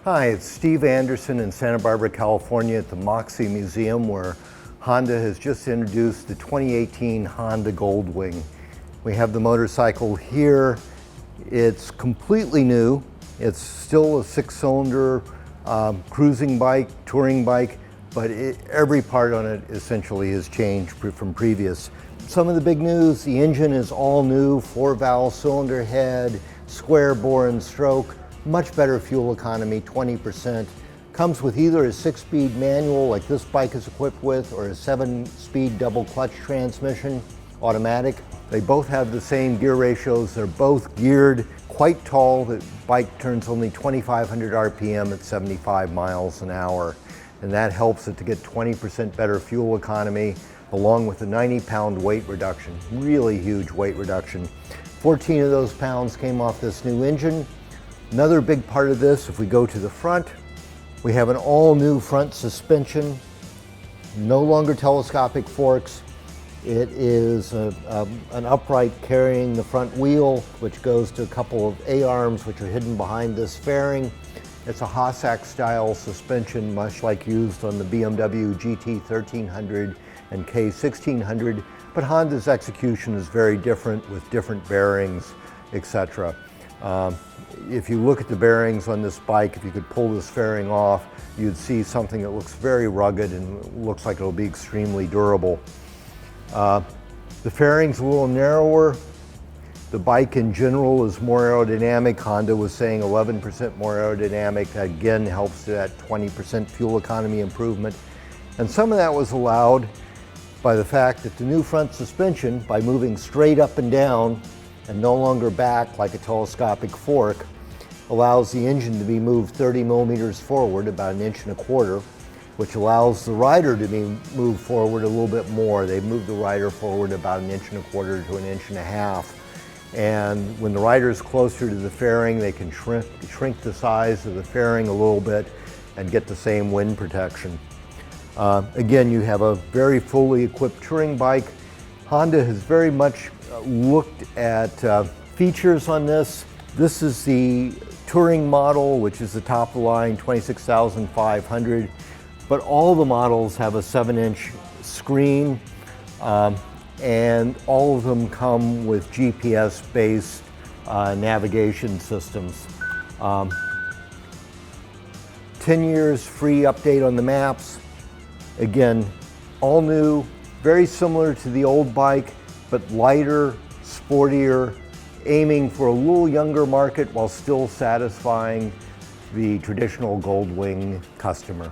Hi, it's Steve Anderson in Santa Barbara, California at the Moxie Museum, where Honda has just introduced the 2018 Honda Goldwing. We have the motorcycle here. It's completely new. It's still a six-cylinder cruising bike, touring bike, but every part on it essentially has changed from previous. Some of the big news: the engine is all new, 4-valve cylinder head, square bore and stroke, much better fuel economy, 20%. Comes with either a 6-speed manual like this bike is equipped with, or a 7-speed double clutch transmission, automatic. They both have the same gear ratios. They're both geared quite tall. The bike turns only 2,500 RPM at 75 miles an hour. And that helps it to get 20% better fuel economy, along with a 90-pound weight reduction. Really huge weight reduction. 14 of those pounds came off this new engine. Another big part of this, if we go to the front, we have an all-new front suspension, no longer telescopic forks. It is an upright carrying the front wheel, which goes to a couple of A-arms which are hidden behind this fairing. It's a Hossack style suspension, much like used on the BMW GT 1300 and K 1600, but Honda's execution is very different with different bearings, etc. If you look at the bearings on this bike, if you could pull this fairing off, you'd see something that looks very rugged and looks like it'll be extremely durable. The fairing's a little narrower. The bike in general is more aerodynamic. Honda was saying 11% more aerodynamic. That again helps to that 20% fuel economy improvement. And some of that was allowed by the fact that the new front suspension, by moving straight up and down and no longer back like a telescopic fork, allows the engine to be moved 30 millimeters forward, about 1.25 inches, which allows the rider to be moved forward a little bit more. They move the rider forward about 1.25 to 1.5 inches. And when the rider is closer to the fairing, they can shrink the size of the fairing a little bit and get the same wind protection. Again, you have a very fully equipped touring bike. Honda has very much looked at features on this. This is the touring model, which is the top of the line, 26,500. But all the models have a 7-inch screen, and all of them come with GPS-based navigation systems. 10 years free update on the maps. Again, all new, very similar to the old bike, but lighter, sportier, aiming for a little younger market while still satisfying the traditional Goldwing customer.